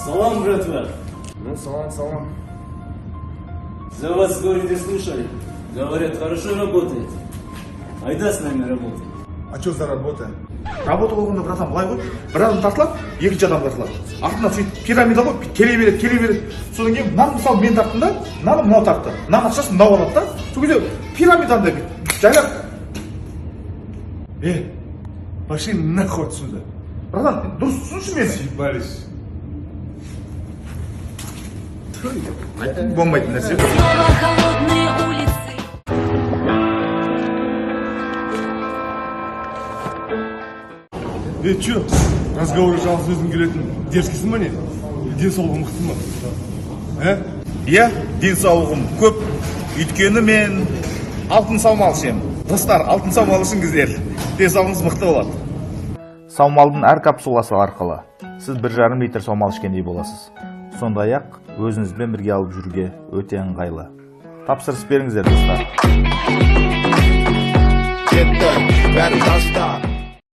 Салам, братва. Ну, салам. За вас, говорите, слушали. Говорят, хорошо работает. Айда с нами работать. А что за работа? Работа болғанда братан былай ғой, бір адам тартылады, екінші адам тартылады. Артынан сөйтіп пирамида ғой, келе береді. Содан кейін мынаны мысалы мен тарттым да, мынаны мынау тартты. Мынаның ақшасын мынау алады да. Сол кезде пирамиданы жайлап. Пошли нахуй отсюда. Братан, дұрыс түсінші мені. Съебались. Болмайтын нәрсе. Снова холодные улицы. Чё? Разговоры жалғыз өзің келетін дерзкісің ба не? Денсаулығың мықты ма? Иә, денсаулығым көп. Өйткені мен алтын саумал ішемін. Достар, алтын саумал ішіңіздер. Денсаулығыңыз мықты болады. Саумалдың әр капсуласы арқылы сіз 1,5 литр саумал ішкендей боласыз. Сондай-ақ өзіңізбен бірге алып жүруге өте ыңғайлы. Тапсырыс беріңіздер, достар.